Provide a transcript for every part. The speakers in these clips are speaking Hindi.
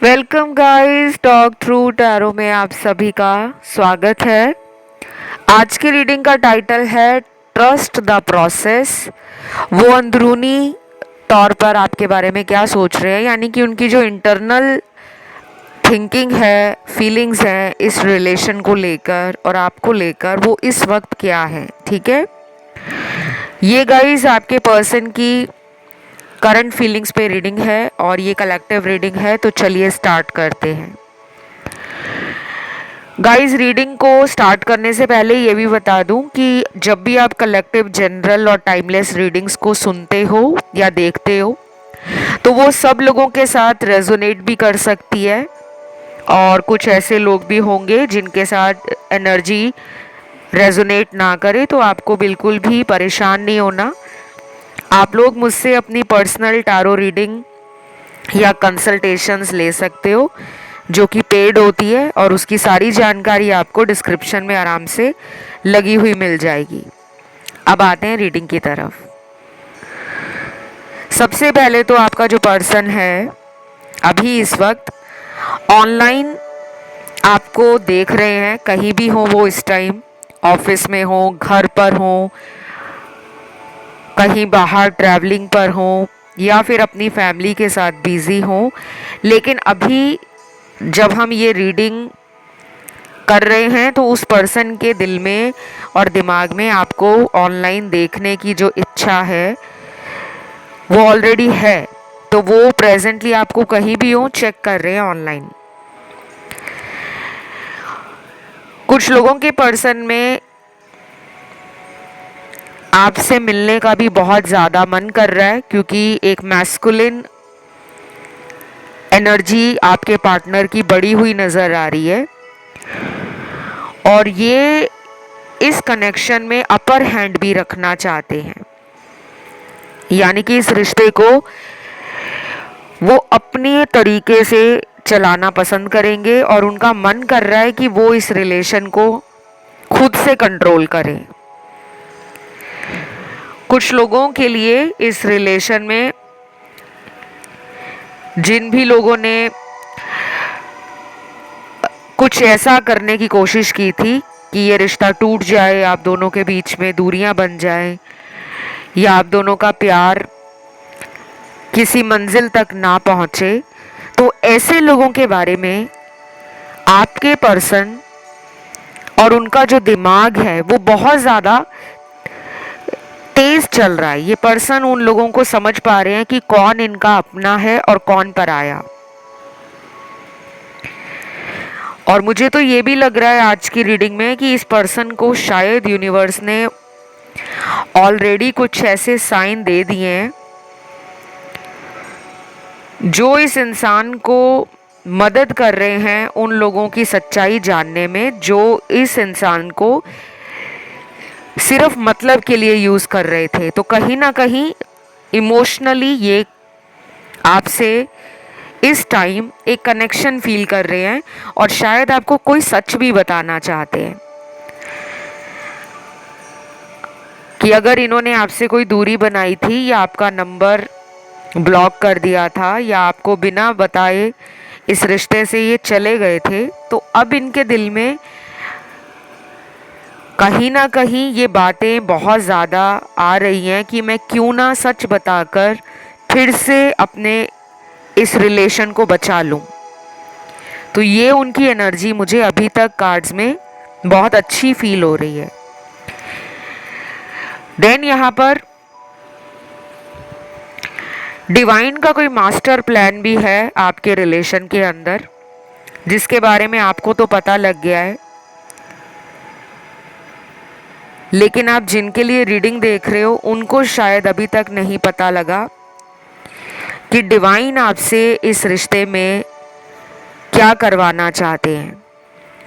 Welcome guys, talk through tarot में आप सभी का स्वागत है। आज की रीडिंग का टाइटल है ट्रस्ट द प्रोसेस। वो अंदरूनी तौर पर आपके बारे में क्या सोच रहे हैं, यानी कि उनकी जो इंटरनल थिंकिंग है, फीलिंग्स हैं इस रिलेशन को लेकर और आपको लेकर, वो इस वक्त क्या है। ठीक है, ये गाइस आपके पर्सन की करंट फीलिंग्स पे रीडिंग है और ये कलेक्टिव रीडिंग है। तो चलिए स्टार्ट करते हैं। गाइस, रीडिंग को स्टार्ट करने से पहले ये भी बता दूं कि जब भी आप कलेक्टिव, जनरल और टाइमलेस रीडिंग्स को सुनते हो या देखते हो तो वो सब लोगों के साथ रेजोनेट भी कर सकती है और कुछ ऐसे लोग भी होंगे जिनके साथ एनर्जी रेजोनेट ना करे। तो आपको बिल्कुल भी परेशान नहीं होना। आप लोग मुझसे अपनी पर्सनल टारो रीडिंग या कंसल्टेशंस ले सकते हो जो कि पेड होती है और उसकी सारी जानकारी आपको डिस्क्रिप्शन में आराम से लगी हुई मिल जाएगी। अब आते हैं रीडिंग की तरफ। सबसे पहले तो आपका जो पर्सन है अभी इस वक्त ऑनलाइन आपको देख रहे हैं, कहीं भी हो वो इस टाइम, ऑफिस में हो, घर पर हो, कहीं बाहर ट्रैवलिंग पर हो या फिर अपनी फैमिली के साथ बिजी हो। लेकिन अभी जब हम ये रीडिंग कर रहे हैं तो उस पर्सन के दिल में और दिमाग में आपको ऑनलाइन देखने की जो इच्छा है वो ऑलरेडी है। तो वो प्रेजेंटली आपको कहीं भी हो चेक कर रहे हैं ऑनलाइन। कुछ लोगों के पर्सन में आपसे मिलने का भी बहुत ज़्यादा मन कर रहा है क्योंकि एक मैस्कुलिन एनर्जी आपके पार्टनर की बढ़ी हुई नज़र आ रही है और ये इस कनेक्शन में अपर हैंड भी रखना चाहते हैं, यानी कि इस रिश्ते को वो अपने तरीके से चलाना पसंद करेंगे और उनका मन कर रहा है कि वो इस रिलेशन को खुद से कंट्रोल करें। कुछ लोगों के लिए इस रिलेशन में जिन भी लोगों ने कुछ ऐसा करने की कोशिश की थी कि ये रिश्ता टूट जाए, आप दोनों के बीच में दूरियां बन जाएं या आप दोनों का प्यार किसी मंजिल तक ना पहुंचे, तो ऐसे लोगों के बारे में आपके पर्सन और उनका जो दिमाग है वो बहुत ज़्यादा तेज चल रहा है। ये पर्सन उन लोगों को समझ पा रहे हैं कि कौन इनका अपना है और कौन पराया। और मुझे तो ये भी लग रहा है आज की रीडिंग में कि इस पर्सन को शायद यूनिवर्स ने ऑलरेडी कुछ ऐसे साइन दे दिए हैं जो इस इंसान को मदद कर रहे हैं उन लोगों की सच्चाई जानने में जो इस इंसान को सिर्फ मतलब के लिए यूज़ कर रहे थे। तो कहीं ना कहीं इमोशनली ये आपसे इस टाइम एक कनेक्शन फील कर रहे हैं और शायद आपको कोई सच भी बताना चाहते हैं कि अगर इन्होंने आपसे कोई दूरी बनाई थी या आपका नंबर ब्लॉक कर दिया था या आपको बिना बताए इस रिश्ते से ये चले गए थे, तो अब इनके दिल में कहीं ना कहीं ये बातें बहुत ज़्यादा आ रही हैं कि मैं क्यों ना सच बताकर फिर से अपने इस रिलेशन को बचा लूं। तो ये उनकी एनर्जी मुझे अभी तक कार्ड्स में बहुत अच्छी फील हो रही है। देन यहाँ पर डिवाइन का कोई मास्टर प्लान भी है आपके रिलेशन के अंदर जिसके बारे में आपको तो पता लग गया है, लेकिन आप जिनके लिए रीडिंग देख रहे हो उनको शायद अभी तक नहीं पता लगा कि डिवाइन आपसे इस रिश्ते में क्या करवाना चाहते हैं।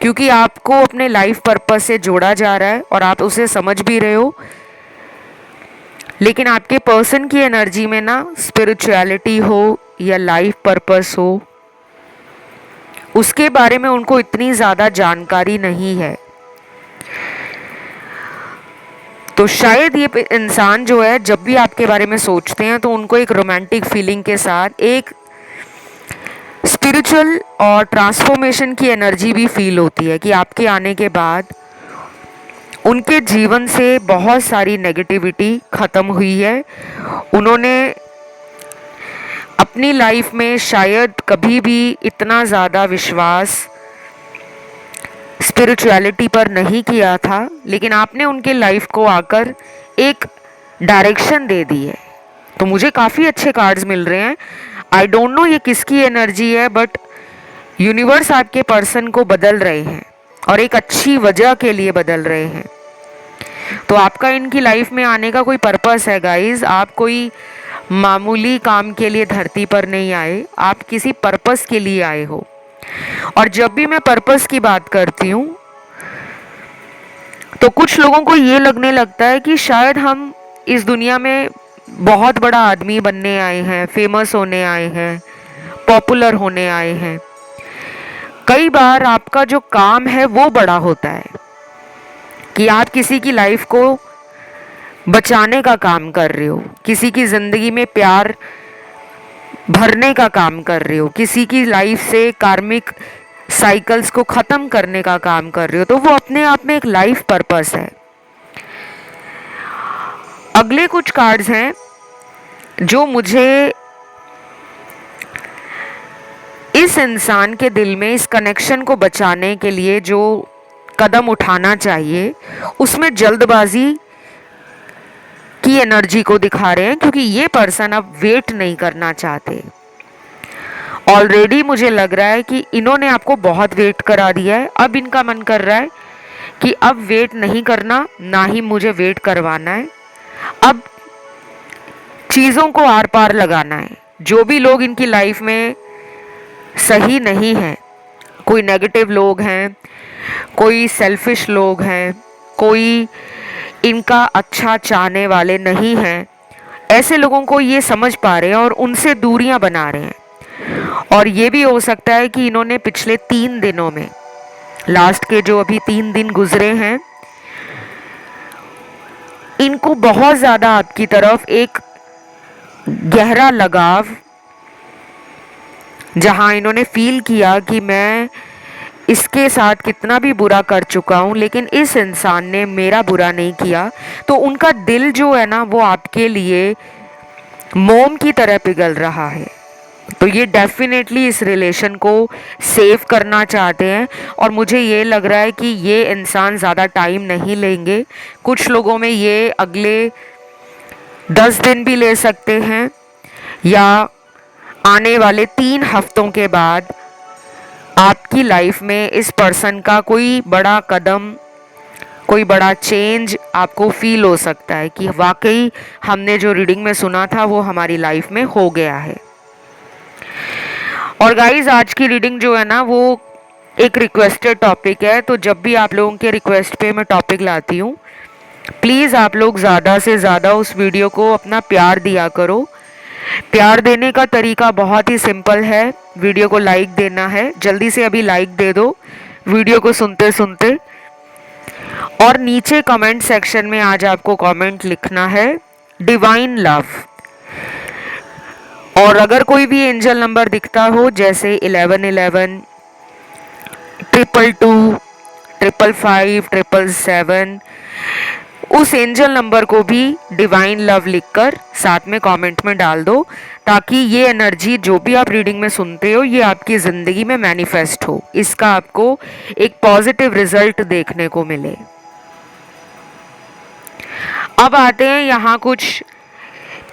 क्योंकि आपको अपने लाइफ पर्पस से जोड़ा जा रहा है और आप उसे समझ भी रहे हो, लेकिन आपके पर्सन की एनर्जी में ना स्पिरिचुअलिटी हो या लाइफ पर्पस हो उसके बारे में उनको इतनी ज़्यादा जानकारी नहीं है। तो शायद ये इंसान जो है जब भी आपके बारे में सोचते हैं तो उनको एक रोमांटिक फीलिंग के साथ, एक स्पिरिचुअल और ट्रांसफॉर्मेशन की एनर्जी भी फील होती है कि आपके आने के बाद उनके जीवन से बहुत सारी नेगेटिविटी खत्म हुई है। उन्होंने अपनी लाइफ में शायद कभी भी इतना ज़्यादा विश्वास स्पिरिचुअलिटी पर नहीं किया था, लेकिन आपने उनके लाइफ को आकर एक डायरेक्शन दे दी है। तो मुझे काफ़ी अच्छे कार्ड्स मिल रहे हैं। आई डोंट नो ये किसकी एनर्जी है, बट यूनिवर्स आपके पर्सन को बदल रहे हैं और एक अच्छी वजह के लिए बदल रहे हैं। तो आपका इनकी लाइफ में आने का कोई पर्पस है गाइज। आप कोई मामूली काम के लिए धरती पर नहीं आए, आप किसी पर्पस के लिए आए हो। और जब भी मैं पर्पस की बात करती हूँ तो कुछ लोगों को ये लगने लगता है कि शायद हम इस दुनिया में बहुत बड़ा आदमी बनने आए हैं, फेमस होने आए हैं, पॉपुलर होने आए हैं। कई बार आपका जो काम है वो बड़ा होता है कि आप किसी की लाइफ को बचाने का काम कर रहे हो, किसी की ज़िंदगी में प्यार भरने का काम कर रहे हो, किसी की लाइफ से कार्मिक साइकिल्स को ख़त्म करने का काम कर रहे हो। तो वो अपने आप में एक लाइफ पर्पस है। अगले कुछ कार्ड्स हैं जो मुझे इस इंसान के दिल में इस कनेक्शन को बचाने के लिए जो कदम उठाना चाहिए उसमें जल्दबाजी की एनर्जी को दिखा रहे हैं, क्योंकि ये पर्सन अब वेट नहीं करना चाहते। ऑलरेडी मुझे लग रहा है कि इन्होंने आपको बहुत वेट करा दिया है। अब इनका मन कर रहा है कि अब वेट नहीं करना, ना ही मुझे वेट करवाना है। अब चीज़ों को आर पार लगाना है। जो भी लोग इनकी लाइफ में सही नहीं हैं, कोई नेगेटिव लोग हैं, कोई सेल्फिश लोग हैं, कोई इनका अच्छा चाहने वाले नहीं हैं, ऐसे लोगों को ये समझ पा रहे हैं और उनसे दूरियां बना रहे हैं। और ये भी हो सकता है कि इन्होंने पिछले 3 दिनों में, लास्ट के जो अभी 3 दिन गुजरे हैं, इनको बहुत ज़्यादा आपकी तरफ एक गहरा लगाव, जहां इन्होंने फील किया कि मैं इसके साथ कितना भी बुरा कर चुका हूँ लेकिन इस इंसान ने मेरा बुरा नहीं किया, तो उनका दिल जो है ना वो आपके लिए मोम की तरह पिघल रहा है। तो ये डेफिनेटली इस रिलेशन को सेव करना चाहते हैं और मुझे ये लग रहा है कि ये इंसान ज़्यादा टाइम नहीं लेंगे। कुछ लोगों में ये अगले 10 दिन भी ले सकते हैं या आने वाले 3 हफ्तों के बाद आपकी लाइफ में इस पर्सन का कोई बड़ा कदम, कोई बड़ा चेंज आपको फील हो सकता है कि वाकई हमने जो रीडिंग में सुना था वो हमारी लाइफ में हो गया है। और गाइज आज की रीडिंग जो है ना वो एक रिक्वेस्टेड टॉपिक है, तो जब भी आप लोगों के रिक्वेस्ट पे मैं टॉपिक लाती हूँ प्लीज़ आप लोग ज़्यादा से ज़्यादा उस वीडियो को अपना प्यार दिया करो। प्यार देने का तरीका बहुत ही सिंपल है, वीडियो को लाइक देना है। जल्दी से अभी लाइक दे दो वीडियो को सुनते सुनते। और नीचे कमेंट सेक्शन में आज आपको कमेंट लिखना है डिवाइन लव। और अगर कोई भी एंजल नंबर दिखता हो जैसे 1111, 222, 555, 777, उस एंजल नंबर को भी डिवाइन लव लिखकर साथ में कमेंट में डाल दो, ताकि ये एनर्जी जो भी आप रीडिंग में सुनते हो ये आपकी ज़िंदगी में मैनिफेस्ट हो, इसका आपको एक पॉजिटिव रिजल्ट देखने को मिले। अब आते हैं, यहाँ कुछ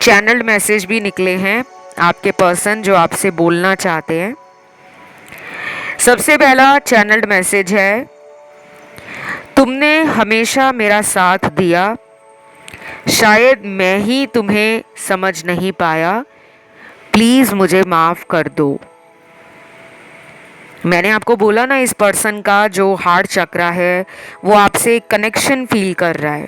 चैनल्ड मैसेज भी निकले हैं आपके पर्सन जो आपसे बोलना चाहते हैं। सबसे पहला चैनल्ड मैसेज है, तुमने हमेशा मेरा साथ दिया, शायद मैं ही तुम्हें समझ नहीं पाया, प्लीज़ मुझे माफ़ कर दो। मैंने आपको बोला ना इस पर्सन का जो हार्ट चक्रा है वो आपसे कनेक्शन फील कर रहा है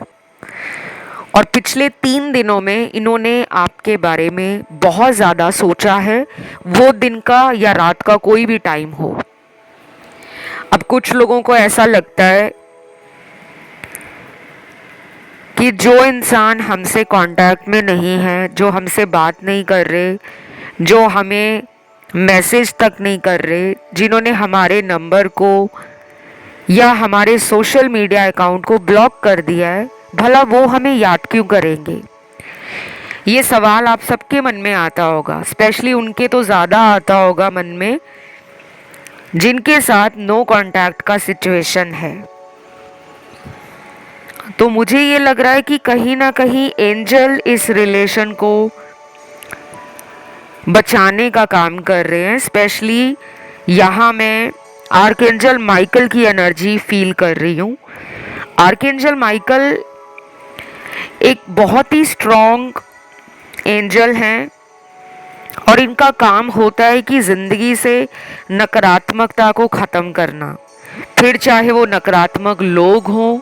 और पिछले 3 दिनों में इन्होंने आपके बारे में बहुत ज़्यादा सोचा है, वो दिन का या रात का कोई भी टाइम हो। अब कुछ लोगों को ऐसा लगता है कि जो इंसान हमसे कांटेक्ट में नहीं है, जो हमसे बात नहीं कर रहे, जो हमें मैसेज तक नहीं कर रहे, जिन्होंने हमारे नंबर को या हमारे सोशल मीडिया अकाउंट को ब्लॉक कर दिया है, भला वो हमें याद क्यों करेंगे? ये सवाल आप सबके मन में आता होगा, स्पेशली उनके तो ज़्यादा आता होगा मन में जिनके साथ नो कांटेक्ट का सिचुएशन है। तो मुझे ये लग रहा है कि कहीं ना कहीं एंजल इस रिलेशन को बचाने का काम कर रहे हैं। स्पेशली यहाँ मैं आर्कएंजल माइकल की एनर्जी फील कर रही हूँ। आर्कएंजल माइकल एक बहुत ही स्ट्रॉन्ग एंजल हैं और इनका काम होता है कि ज़िंदगी से नकारात्मकता को ख़त्म करना, फिर चाहे वो नकारात्मक लोग हों,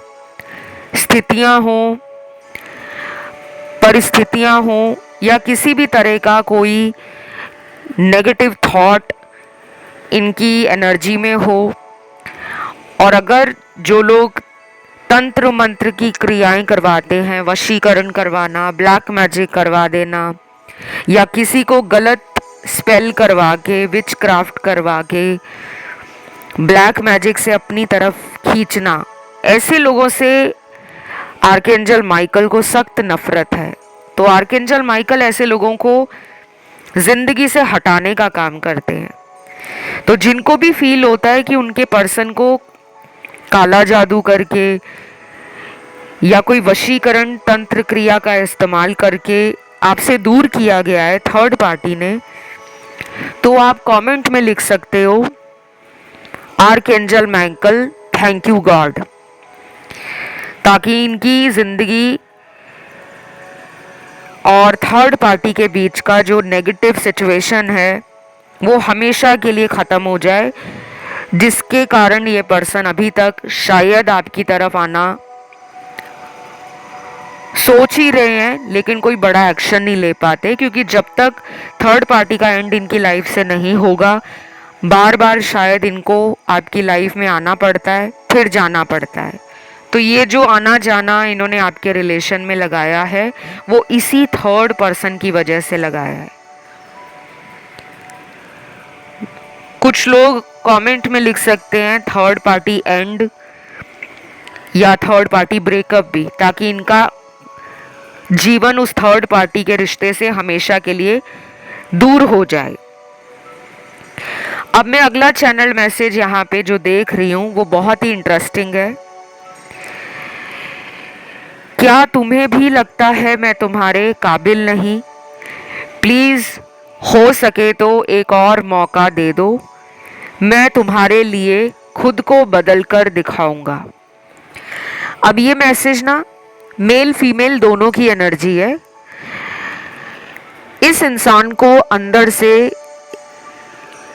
स्थितियाँ हों, परिस्थितियाँ हों या किसी भी तरह का कोई नेगेटिव थॉट इनकी एनर्जी में हो। और अगर जो लोग तंत्र मंत्र की क्रियाएं करवाते हैं, वशीकरण करवाना, ब्लैक मैजिक करवा देना या किसी को गलत स्पेल करवा के, विच क्राफ्ट करवा के ब्लैक मैजिक से अपनी तरफ खींचना, ऐसे लोगों से आर्कएंजल माइकल को सख्त नफरत है। तो आर्कएंजल माइकल ऐसे लोगों को जिंदगी से हटाने का काम करते हैं। तो जिनको भी फील होता है कि उनके पर्सन को काला जादू करके या कोई वशीकरण तंत्र क्रिया का इस्तेमाल करके आपसे दूर किया गया है थर्ड पार्टी ने, तो आप कमेंट में लिख सकते हो archangel Michael thank you God, ताकि इनकी जिंदगी और थर्ड पार्टी के बीच का जो नेगेटिव सिचुएशन है वो हमेशा के लिए ख़त्म हो जाए, जिसके कारण ये पर्सन अभी तक शायद आपकी तरफ आना सोच ही रहे हैं लेकिन कोई बड़ा एक्शन नहीं ले पाते, क्योंकि जब तक थर्ड पार्टी का एंड इनकी लाइफ से नहीं होगा, बार बार शायद इनको आपकी लाइफ में आना पड़ता है, फिर जाना पड़ता है। तो ये जो आना जाना इन्होंने आपके रिलेशन में लगाया है वो इसी थर्ड पर्सन की वजह से लगाया है। कुछ लोग कमेंट में लिख सकते हैं थर्ड पार्टी एंड या थर्ड पार्टी ब्रेकअप भी, ताकि इनका जीवन उस थर्ड पार्टी के रिश्ते से हमेशा के लिए दूर हो जाए। अब मैं अगला चैनल मैसेज यहाँ पे जो देख रही हूँ वो बहुत ही इंटरेस्टिंग है। क्या तुम्हें भी लगता है मैं तुम्हारे काबिल नहीं? प्लीज़ हो सके तो एक और मौका दे दो, मैं तुम्हारे लिए खुद को बदल कर दिखाऊंगा। अब ये मैसेज ना मेल फीमेल दोनों की एनर्जी है। इस इंसान को अंदर से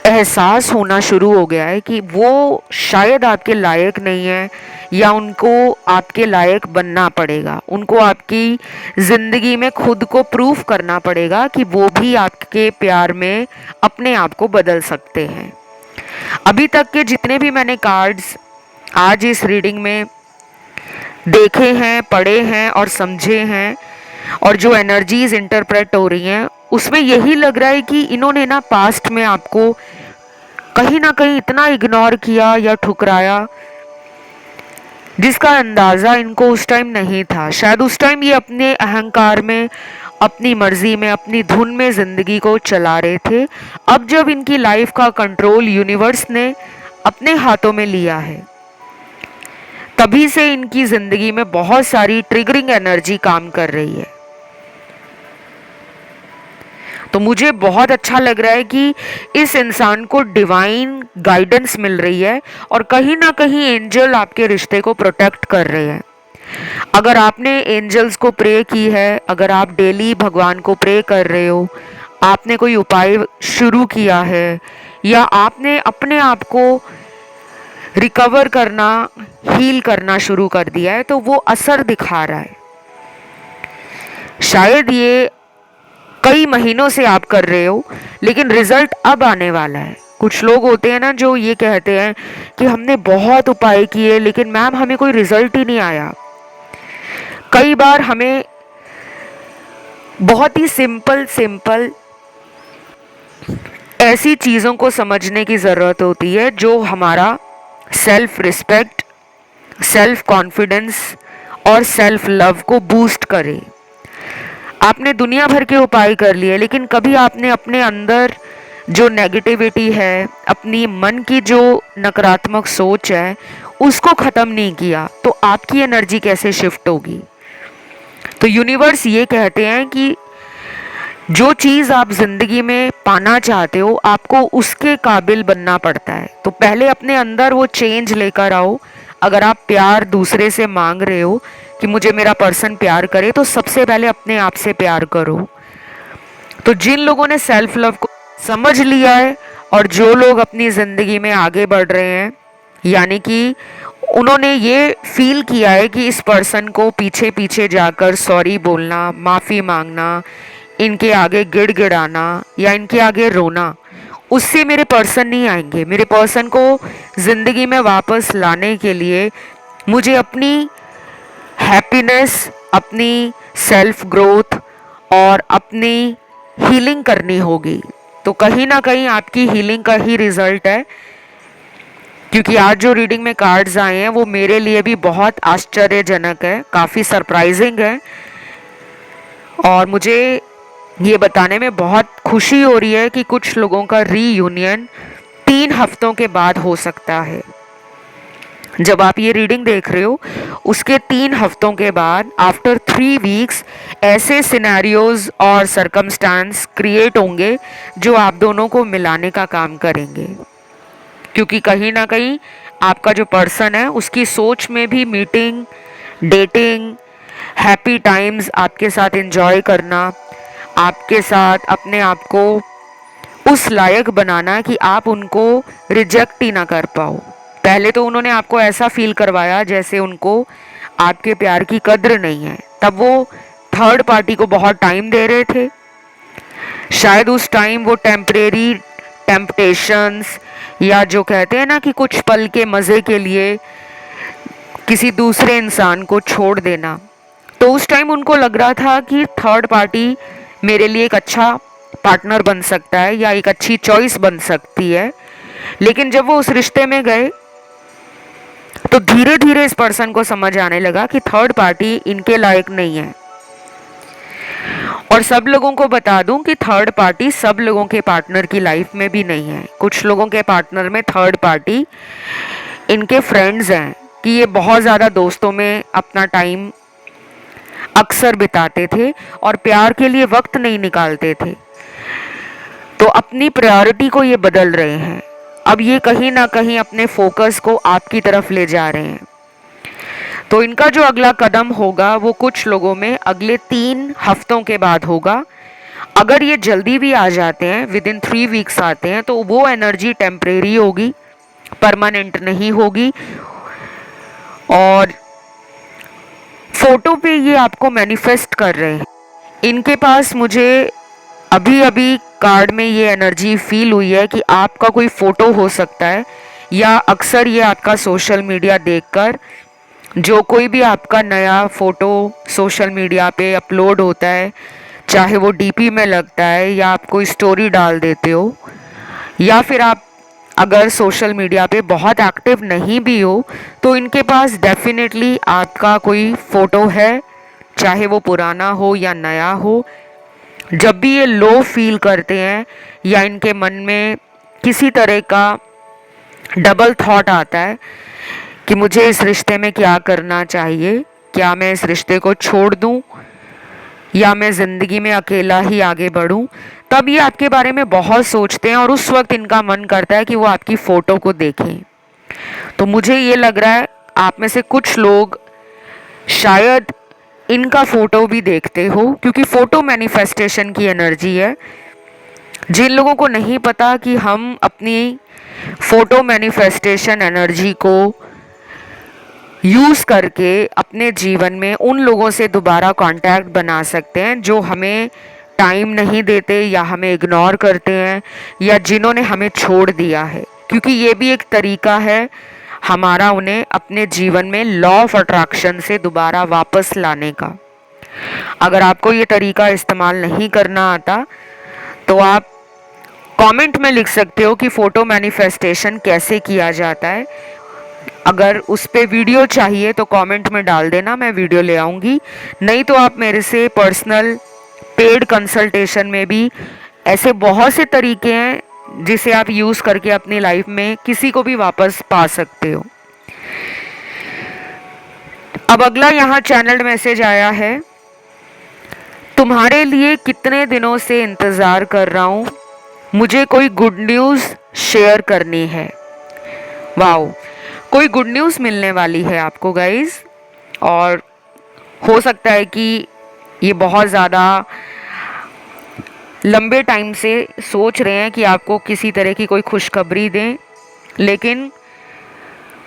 एहसास होना शुरू हो गया है कि वो शायद आपके लायक नहीं है या उनको आपके लायक बनना पड़ेगा, उनको आपकी ज़िंदगी में खुद को प्रूफ करना पड़ेगा कि वो भी आपके प्यार में अपने आप को बदल सकते हैं। अभी तक के जितने भी मैंने कार्ड्स आज इस रीडिंग में देखे हैं, पढ़े हैं और समझे हैं और जो एनर्जीज इंटरप्रेट हो रही हैं, उसमें यही लग रहा है कि इन्होंने ना पास्ट में आपको कहीं ना कहीं इतना इग्नोर किया या ठुकराया जिसका अंदाज़ा इनको उस टाइम नहीं था। शायद उस टाइम ये अपने अहंकार में, अपनी मर्जी में, अपनी धुन में ज़िंदगी को चला रहे थे। अब जब इनकी लाइफ का कंट्रोल यूनिवर्स ने अपने हाथों में लिया है, तभी से इनकी ज़िंदगी में बहुत सारी ट्रिगरिंग एनर्जी काम कर रही है। तो मुझे बहुत अच्छा लग रहा है कि इस इंसान को डिवाइन गाइडेंस मिल रही है और कहीं ना कहीं एंजल आपके रिश्ते को प्रोटेक्ट कर रहे हैं। अगर आपने एंजल्स को प्रे की है, अगर आप डेली भगवान को प्रे कर रहे हो, आपने कोई उपाय शुरू किया है या आपने अपने आप को रिकवर करना, हील करना शुरू कर दिया है, तो वो असर दिखा रहा है। शायद ये कई महीनों से आप कर रहे हो लेकिन रिजल्ट अब आने वाला है। कुछ लोग होते हैं ना जो ये कहते हैं कि हमने बहुत उपाय किए लेकिन मैम हमें कोई रिजल्ट ही नहीं आया। कई बार हमें बहुत ही सिंपल ऐसी चीज़ों को समझने की ज़रूरत होती है जो हमारा सेल्फ रिस्पेक्ट, सेल्फ कॉन्फिडेंस और सेल्फ लव को बूस्ट करे। आपने दुनिया भर के उपाय कर लिए, लेकिन कभी आपने अपने अंदर जो नेगेटिविटी है, अपनी मन की जो नकारात्मक सोच है, उसको ख़त्म नहीं किया, तो आपकी एनर्जी कैसे शिफ्ट होगी। तो यूनिवर्स ये कहते हैं कि जो चीज़ आप ज़िंदगी में पाना चाहते हो, आपको उसके काबिल बनना पड़ता है। तो पहले अपने अंदर वो चेंज लेकर आओ। अगर आप प्यार दूसरे से मांग रहे हो कि मुझे मेरा पर्सन प्यार करे, तो सबसे पहले अपने आप से प्यार करो। तो जिन लोगों ने सेल्फ लव को समझ लिया है और जो लोग अपनी ज़िंदगी में आगे बढ़ रहे हैं, यानी कि उन्होंने ये फील किया है कि इस पर्सन को पीछे पीछे जाकर सॉरी बोलना, माफ़ी मांगना, इनके आगे गिड़गिड़ाना या इनके आगे रोना, उससे मेरे पर्सन नहीं आएंगे। मेरे पर्सन को ज़िंदगी में वापस लाने के लिए मुझे अपनी हैप्पीनेस, अपनी सेल्फ ग्रोथ और अपनी हीलिंग करनी होगी। तो कहीं ना कहीं आपकी हीलिंग का ही रिजल्ट है, क्योंकि आज जो रीडिंग में कार्ड्स आए हैं वो मेरे लिए भी बहुत आश्चर्यजनक है, काफ़ी सरप्राइजिंग है और मुझे ये बताने में बहुत खुशी हो रही है कि कुछ लोगों का रीयूनियन 3 हफ्तों के बाद हो सकता है। जब आप ये रीडिंग देख रहे हो उसके 3 हफ्तों के बाद, आफ्टर 3 वीक्स, ऐसे सिनेरियोज और सरकमस्टांस क्रिएट होंगे जो आप दोनों को मिलाने का काम करेंगे। क्योंकि कहीं ना कहीं आपका जो पर्सन है उसकी सोच में भी मीटिंग, डेटिंग, हैप्पी टाइम्स आपके साथ एंजॉय करना, आपके साथ अपने आप को उस लायक बनाना कि आप उनको रिजेक्ट ही ना कर पाओ। पहले तो उन्होंने आपको ऐसा फील करवाया जैसे उनको आपके प्यार की कद्र नहीं है, तब वो थर्ड पार्टी को बहुत टाइम दे रहे थे। शायद उस टाइम वो टेम्परेरी टेम्पटेशंस या जो कहते हैं ना कि कुछ पल के मज़े के लिए किसी दूसरे इंसान को छोड़ देना, तो उस टाइम उनको लग रहा था कि थर्ड पार्टी मेरे लिए एक अच्छा पार्टनर बन सकता है या एक अच्छी चॉइस बन सकती है। लेकिन जब वो उस रिश्ते में गए तो धीरे धीरे इस पर्सन को समझ आने लगा कि थर्ड पार्टी इनके लायक नहीं है। और सब लोगों को बता दूं कि थर्ड पार्टी सब लोगों के पार्टनर की लाइफ में भी नहीं है। कुछ लोगों के पार्टनर में थर्ड पार्टी इनके फ्रेंड्स हैं कि ये बहुत ज़्यादा दोस्तों में अपना टाइम अक्सर बिताते थे और प्यार के लिए वक्त नहीं निकालते थे। तो अपनी प्रायोरिटी को ये बदल रहे हैं। अब ये कहीं ना कहीं अपने फोकस को आपकी तरफ ले जा रहे हैं। तो इनका जो अगला कदम होगा वो कुछ लोगों में अगले 3 हफ्तों के बाद होगा। अगर ये जल्दी भी आ जाते हैं, विद इन 3 वीक्स आते हैं, तो वो एनर्जी टेम्परेरी होगी, परमानेंट नहीं होगी। और फोटो पे ये आपको मैनिफेस्ट कर रहे हैं। इनके पास मुझे अभी अभी कार्ड में ये एनर्जी फील हुई है कि आपका कोई फ़ोटो हो सकता है, या अक्सर ये आपका सोशल मीडिया देखकर जो कोई भी आपका नया फ़ोटो सोशल मीडिया पे अपलोड होता है, चाहे वो डीपी में लगता है या आप कोई स्टोरी डाल देते हो, या फिर आप अगर सोशल मीडिया पे बहुत एक्टिव नहीं भी हो, तो इनके पास डेफिनेटली आपका कोई फ़ोटो है, चाहे वो पुराना हो या नया हो। जब भी ये लो फील करते हैं या इनके मन में किसी तरह का डबल थॉट आता है कि मुझे इस रिश्ते में क्या करना चाहिए, क्या मैं इस रिश्ते को छोड़ दूं या मैं ज़िंदगी में अकेला ही आगे बढ़ूं, तब ये आपके बारे में बहुत सोचते हैं और उस वक्त इनका मन करता है कि वो आपकी फ़ोटो को देखें। तो मुझे ये लग रहा है आप में से कुछ लोग शायद इनका फ़ोटो भी देखते हो, क्योंकि फ़ोटो मैनिफेस्टेशन की एनर्जी है। जिन लोगों को नहीं पता कि हम अपनी फ़ोटो मैनिफेस्टेशन एनर्जी को यूज़ करके अपने जीवन में उन लोगों से दोबारा कांटेक्ट बना सकते हैं जो हमें टाइम नहीं देते या हमें इग्नोर करते हैं या जिन्होंने हमें छोड़ दिया है, क्योंकि ये भी एक तरीका है हमारा उन्हें अपने जीवन में लॉ ऑफ अट्रैक्शन से दोबारा वापस लाने का। अगर आपको ये तरीका इस्तेमाल नहीं करना आता तो आप कमेंट में लिख सकते हो कि फोटो मैनिफेस्टेशन कैसे किया जाता है। अगर उस पे वीडियो चाहिए तो कमेंट में डाल देना, मैं वीडियो ले आऊँगी। नहीं तो आप मेरे से पर्सनल पेड कंसल्टेशन में भी, ऐसे बहुत से तरीके हैं जिसे आप यूज़ करके अपनी लाइफ में किसी को भी वापस पा सकते हो। अब अगला यहाँ चैनल्ड मैसेज आया है, तुम्हारे लिए कितने दिनों से इंतज़ार कर रहा हूँ, मुझे कोई गुड न्यूज़ शेयर करनी है। वाओ, कोई गुड न्यूज़ मिलने वाली है आपको गाइस। और हो सकता है कि ये बहुत ज़्यादा लंबे टाइम से सोच रहे हैं कि आपको किसी तरह की कोई खुशखबरी दें, लेकिन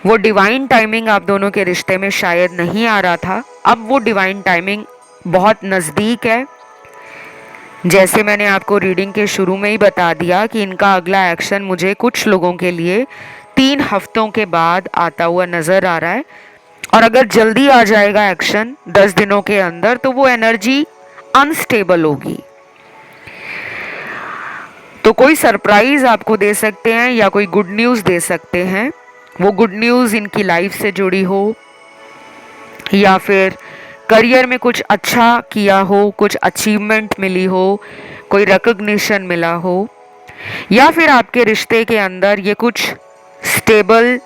वो डिवाइन टाइमिंग आप दोनों के रिश्ते में शायद नहीं आ रहा था। अब वो डिवाइन टाइमिंग बहुत नज़दीक है। जैसे मैंने आपको रीडिंग के शुरू में ही बता दिया कि इनका अगला एक्शन मुझे कुछ लोगों के लिए 3 हफ्तों के बाद आता हुआ नज़र आ रहा है। और अगर जल्दी आ जाएगा एक्शन 10 दिनों के अंदर, तो वो एनर्जी अनस्टेबल होगी। तो कोई सरप्राइज आपको दे सकते हैं या कोई गुड न्यूज़ दे सकते हैं। वो गुड न्यूज़ इनकी लाइफ से जुड़ी हो, या फिर करियर में कुछ अच्छा किया हो, कुछ अचीवमेंट मिली हो, कोई रिकॉग्निशन मिला हो, या फिर आपके रिश्ते के अंदर ये कुछ स्टेबल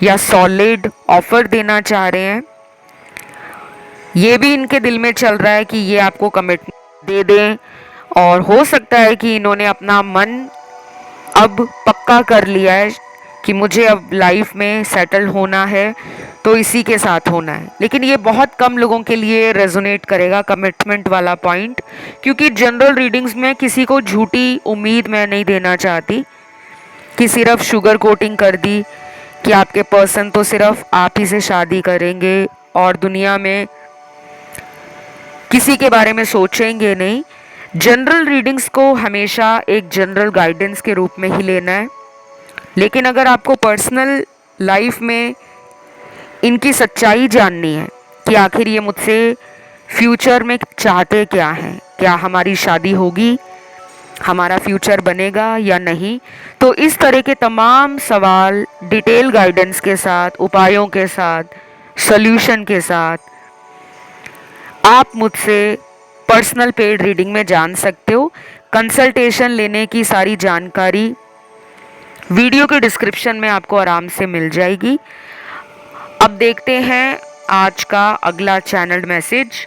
या सॉलिड ऑफर देना चाह रहे हैं। ये भी इनके दिल में चल रहा है कि ये आपको कमिटमेंट दे दें, और हो सकता है कि इन्होंने अपना मन अब पक्का कर लिया है कि मुझे अब लाइफ में सेटल होना है तो इसी के साथ होना है। लेकिन ये बहुत कम लोगों के लिए रेजोनेट करेगा कमिटमेंट वाला पॉइंट, क्योंकि जनरल रीडिंग्स में किसी को झूठी उम्मीद मैं नहीं देना चाहती कि सिर्फ शुगर कोटिंग कर दी कि आपके पर्सन तो सिर्फ आप ही से शादी करेंगे और दुनिया में किसी के बारे में सोचेंगे नहीं। जनरल रीडिंग्स को हमेशा एक जनरल गाइडेंस के रूप में ही लेना है, लेकिन अगर आपको पर्सनल लाइफ में इनकी सच्चाई जाननी है कि आखिर ये मुझसे फ्यूचर में चाहते क्या हैं, क्या हमारी शादी होगी, हमारा फ्यूचर बनेगा या नहीं, तो इस तरह के तमाम सवाल डिटेल गाइडेंस के साथ, उपायों के साथ, सॉल्यूशन के साथ आप मुझसे पर्सनल पेड रीडिंग में जान सकते हो। कंसल्टेशन लेने की सारी जानकारी वीडियो के डिस्क्रिप्शन में आपको आराम से मिल जाएगी। अब देखते हैं आज का अगला चैनल्ड मैसेज।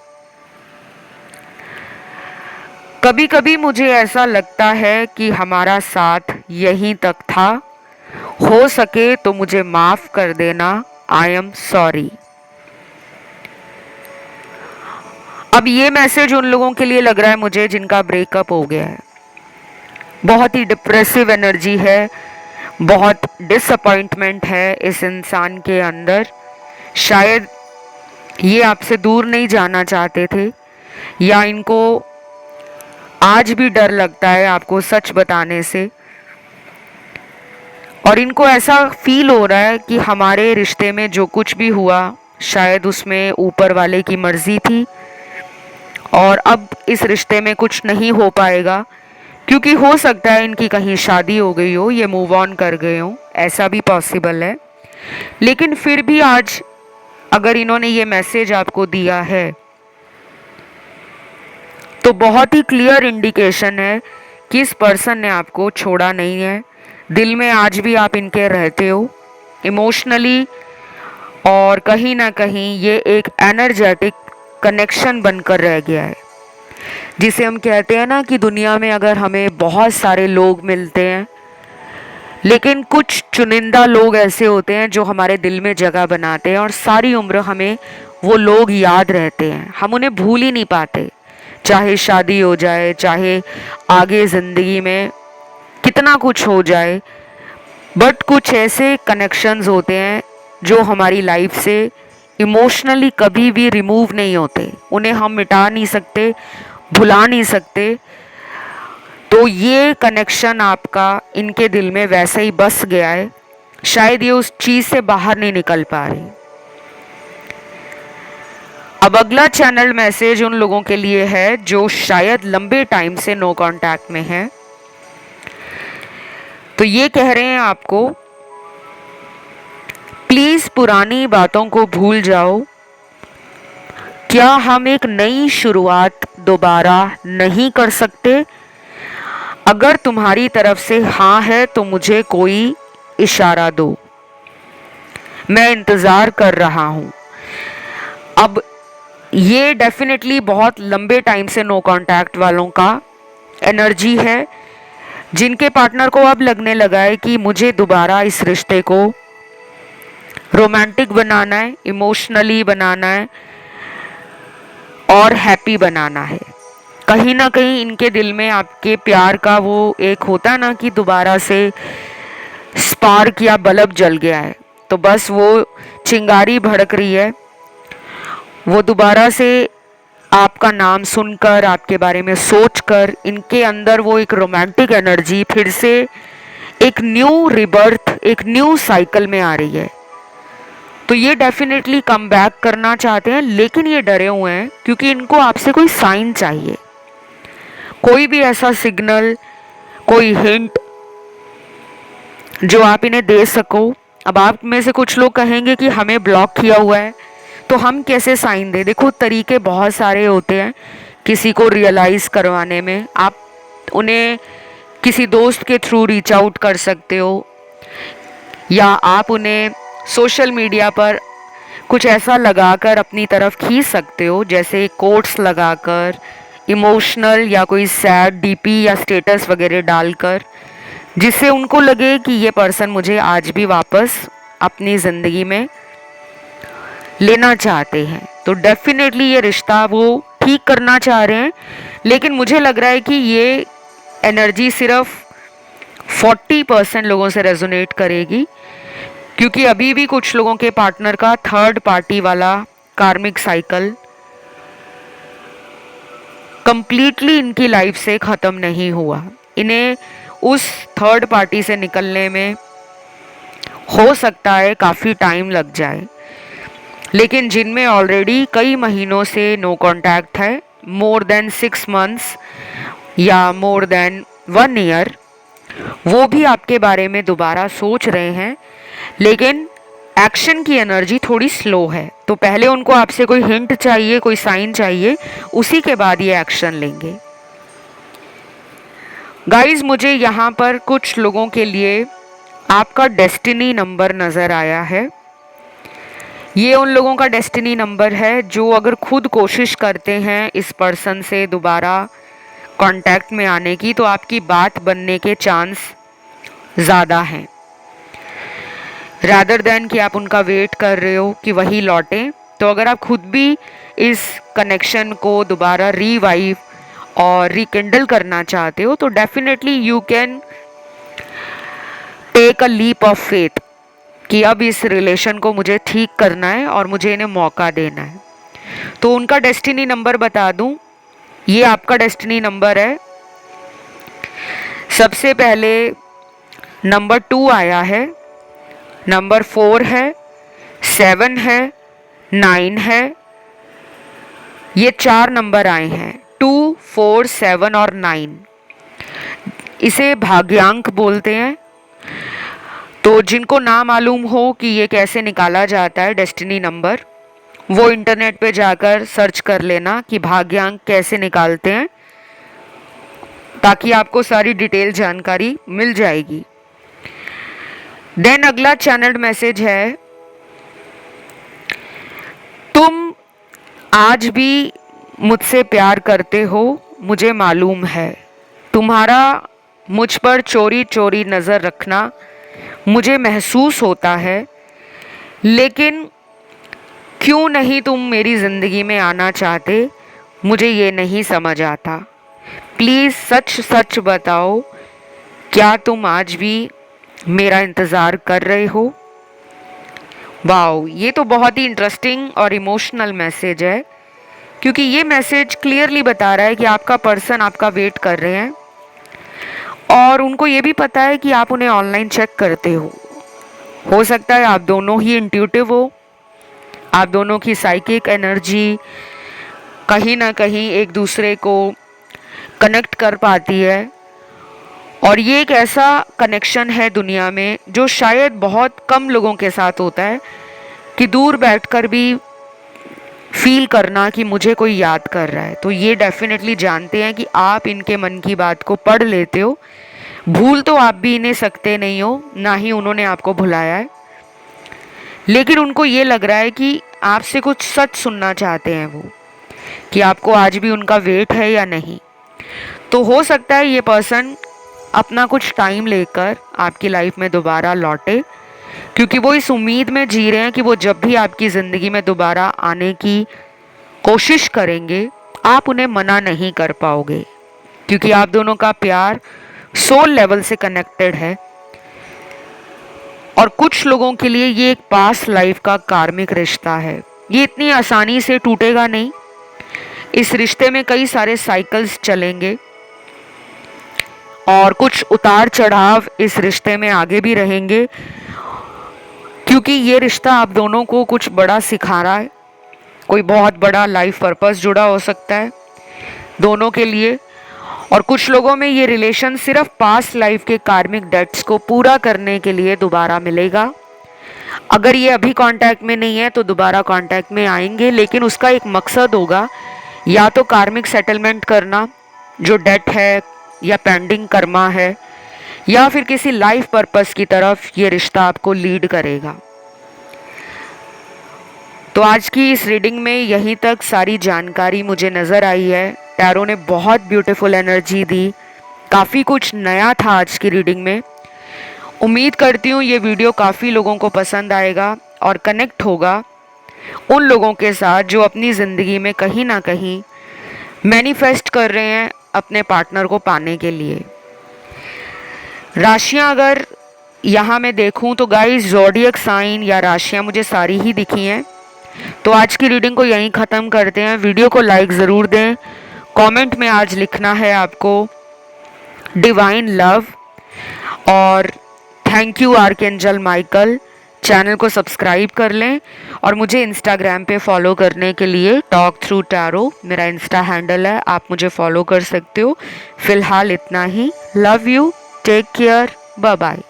कभी कभी मुझे ऐसा लगता है कि हमारा साथ यहीं तक था, हो सके तो मुझे माफ कर देना, आई एम सॉरी। अब ये मैसेज उन लोगों के लिए लग रहा है मुझे जिनका ब्रेकअप हो गया है। बहुत ही डिप्रेसिव एनर्जी है, बहुत डिसअपॉइंटमेंट है इस इंसान के अंदर। शायद ये आपसे दूर नहीं जाना चाहते थे, या इनको आज भी डर लगता है आपको सच बताने से, और इनको ऐसा फील हो रहा है कि हमारे रिश्ते में जो कुछ भी हुआ शायद उसमें ऊपर वाले की मर्जी थी, और अब इस रिश्ते में कुछ नहीं हो पाएगा, क्योंकि हो सकता है इनकी कहीं शादी हो गई हो, ये मूव ऑन कर गए हो, ऐसा भी पॉसिबल है। लेकिन फिर भी आज अगर इन्होंने ये मैसेज आपको दिया है तो बहुत ही क्लियर इंडिकेशन है कि इस पर्सन ने आपको छोड़ा नहीं है। दिल में आज भी आप इनके रहते हो इमोशनली, और कहीं ना कहीं ये एक एनर्जेटिक कनेक्शन बनकर रह गया है। जिसे हम कहते हैं ना कि दुनिया में अगर हमें बहुत सारे लोग मिलते हैं, लेकिन कुछ चुनिंदा लोग ऐसे होते हैं जो हमारे दिल में जगह बनाते हैं, और सारी उम्र हमें वो लोग याद रहते हैं, हम उन्हें भूल ही नहीं पाते। चाहे शादी हो जाए, चाहे आगे ज़िंदगी में कितना कुछ हो जाए, बट कुछ ऐसे कनेक्शंस होते हैं जो हमारी लाइफ से इमोशनली कभी भी रिमूव नहीं होते, उन्हें हम मिटा नहीं सकते, भुला नहीं सकते। तो ये कनेक्शन आपका इनके दिल में वैसे ही बस गया है, शायद ये उस चीज़ से बाहर नहीं निकल पा रही। अब अगला चैनल मैसेज उन लोगों के लिए है जो शायद लंबे टाइम से नो कांटेक्ट में है। तो ये कह रहे हैं आपको, प्लीज पुरानी बातों को भूल जाओ। क्या हम एक नई शुरुआत दोबारा नहीं कर सकते? अगर तुम्हारी तरफ से हाँ है तो मुझे कोई इशारा दो, मैं इंतजार कर रहा हूं। अब ये डेफिनेटली बहुत लंबे टाइम से नो कांटेक्ट वालों का एनर्जी है, जिनके पार्टनर को अब लगने लगा है कि मुझे दोबारा इस रिश्ते को रोमांटिक बनाना है, इमोशनली बनाना है और हैप्पी बनाना है। कहीं ना कहीं इनके दिल में आपके प्यार का वो एक होता है ना कि दोबारा से स्पार्क या बल्ब जल गया है, तो बस वो चिंगारी भड़क रही है। वो दोबारा से आपका नाम सुनकर, आपके बारे में सोचकर, इनके अंदर वो एक रोमांटिक एनर्जी फिर से एक न्यू रिबर्थ, एक न्यू साइकिल में आ रही है। तो ये डेफिनेटली कम बैक करना चाहते हैं, लेकिन ये डरे हुए हैं क्योंकि इनको आपसे कोई साइन चाहिए, कोई भी ऐसा सिग्नल, कोई हिंट जो आप इन्हें दे सको। अब आप में से कुछ लोग कहेंगे कि हमें ब्लॉक किया हुआ है तो हम कैसे साइन दें। देखो, तरीके बहुत सारे होते हैं किसी को रियलाइज़ करवाने में। आप उन्हें किसी दोस्त के थ्रू रीच आउट कर सकते हो, या आप उन्हें सोशल मीडिया पर कुछ ऐसा लगाकर अपनी तरफ खींच सकते हो, जैसे कोट्स लगाकर, इमोशनल या कोई सैड डीपी या स्टेटस वगैरह डालकर, जिससे उनको लगे कि ये पर्सन मुझे आज भी वापस अपनी ज़िंदगी में लेना चाहते हैं। तो डेफिनेटली ये रिश्ता वो ठीक करना चाह रहे हैं, लेकिन मुझे लग रहा है कि ये एनर्जी सिर्फ 40% लोगों से रेजोनेट करेगी, क्योंकि अभी भी कुछ लोगों के पार्टनर का थर्ड पार्टी वाला कार्मिक साइकिल कंप्लीटली इनकी लाइफ से ख़त्म नहीं हुआ। इन्हें उस थर्ड पार्टी से निकलने में हो सकता है काफ़ी टाइम लग जाए, लेकिन जिनमें ऑलरेडी कई महीनों से नो कांटेक्ट है, मोर देन 6 मंथ्स या मोर देन 1 ईयर, वो भी आपके बारे में दोबारा सोच रहे हैं, लेकिन एक्शन की एनर्जी थोड़ी स्लो है। तो पहले उनको आपसे कोई हिंट चाहिए, कोई साइन चाहिए, उसी के बाद ये एक्शन लेंगे। गाइस, मुझे यहाँ पर कुछ लोगों के लिए आपका डेस्टिनी नंबर नज़र आया है। ये उन लोगों का डेस्टिनी नंबर है जो अगर खुद कोशिश करते हैं इस पर्सन से दोबारा कांटेक्ट में आने की, तो आपकी बात बनने के चांस ज़्यादा हैं, रादर देन कि आप उनका वेट कर रहे हो कि वही लौटें। तो अगर आप खुद भी इस कनेक्शन को दोबारा रिवाइव और रिकिंडल करना चाहते हो, तो definitely you can take a leap of faith कि अब इस रिलेशन को मुझे ठीक करना है और मुझे इन्हें मौका देना है। तो उनका डेस्टिनी नंबर बता दूं, ये आपका डेस्टिनी नंबर है। सबसे पहले नंबर 2 आया है, नंबर 4 है, 7 है, 9 है, ये 4 नंबर आए हैं, 2, 4, 7 और 9। इसे भाग्यांक बोलते हैं। तो जिनको ना मालूम हो कि ये कैसे निकाला जाता है डेस्टिनी नंबर, वो इंटरनेट पे जाकर सर्च कर लेना कि भाग्यांक कैसे निकालते हैं, ताकि आपको सारी डिटेल जानकारी मिल जाएगी। देन अगला चैनल्ड मैसेज है, तुम आज भी मुझसे प्यार करते हो, मुझे मालूम है। तुम्हारा मुझ पर चोरी चोरी नज़र रखना मुझे महसूस होता है, लेकिन क्यों नहीं तुम मेरी ज़िंदगी में आना चाहते, मुझे ये नहीं समझ आता। प्लीज़ सच सच बताओ, क्या तुम आज भी मेरा इंतज़ार कर रहे हो? वाओ, ये तो बहुत ही इंटरेस्टिंग और इमोशनल मैसेज है, क्योंकि ये मैसेज क्लियरली बता रहा है कि आपका पर्सन आपका वेट कर रहे हैं और उनको ये भी पता है कि आप उन्हें ऑनलाइन चेक करते हो सकता है आप दोनों ही इंट्यूटिव हो, आप दोनों की साइकिक एनर्जी कहीं ना कहीं एक दूसरे को कनेक्ट कर पाती है, और ये एक ऐसा कनेक्शन है दुनिया में जो शायद बहुत कम लोगों के साथ होता है, कि दूर बैठकर भी फील करना कि मुझे कोई याद कर रहा है। तो ये डेफिनेटली जानते हैं कि आप इनके मन की बात को पढ़ लेते हो। भूल तो आप भी इन्हें सकते नहीं हो, ना ही उन्होंने आपको भुलाया है, लेकिन उनको ये लग रहा है कि आपसे कुछ सच सुनना चाहते हैं वो, कि आपको आज भी उनका वेट है या नहीं। तो हो सकता है ये पर्सन अपना कुछ टाइम लेकर आपकी लाइफ में दोबारा लौटे, क्योंकि वो इस उम्मीद में जी रहे हैं कि वो जब भी आपकी ज़िंदगी में दोबारा आने की कोशिश करेंगे, आप उन्हें मना नहीं कर पाओगे, क्योंकि आप दोनों का प्यार सोल लेवल से कनेक्टेड है। और कुछ लोगों के लिए ये एक पास्ट लाइफ का कार्मिक रिश्ता है। ये इतनी आसानी से टूटेगा नहीं। इस रिश्ते में कई सारे साइकिल्स चलेंगे और कुछ उतार चढ़ाव इस रिश्ते में आगे भी रहेंगे, क्योंकि ये रिश्ता आप दोनों को कुछ बड़ा सिखा रहा है। कोई बहुत बड़ा लाइफ पर्पस जुड़ा हो सकता है दोनों के लिए। और कुछ लोगों में ये रिलेशन सिर्फ पास्ट लाइफ के कार्मिक डेट्स को पूरा करने के लिए दोबारा मिलेगा। अगर ये अभी कांटेक्ट में नहीं है तो दोबारा कांटेक्ट में आएंगे, लेकिन उसका एक मकसद होगा, या तो कार्मिक सेटलमेंट करना जो डेट है या पेंडिंग कर्मा है, या फिर किसी लाइफ पर्पस की तरफ ये रिश्ता आपको लीड करेगा। तो आज की इस रीडिंग में यहीं तक सारी जानकारी मुझे नज़र आई है। टैरो ने बहुत ब्यूटीफुल एनर्जी दी, काफ़ी कुछ नया था आज की रीडिंग में। उम्मीद करती हूँ ये वीडियो काफ़ी लोगों को पसंद आएगा और कनेक्ट होगा उन लोगों के साथ जो अपनी ज़िंदगी में कहीं ना कहीं मैनिफेस्ट कर रहे हैं अपने पार्टनर को पाने के लिए। राशियाँ अगर यहाँ मैं देखूँ तो गाइस ज़ोडिएक साइन या राशियाँ मुझे सारी ही दिखी हैं। तो आज की रीडिंग को यहीं ख़त्म करते हैं। वीडियो को लाइक ज़रूर दें। कमेंट में आज लिखना है आपको डिवाइन लव और thank you archangel Michael. Channel को सब्सक्राइब कर लें और मुझे इंस्टाग्राम पे फॉलो करने के लिए टॉक थ्रू टैरो मेरा इंस्टा हैंडल है, आप मुझे फॉलो कर सकते हो। फ़िलहाल इतना ही। Love you, take care, bye bye.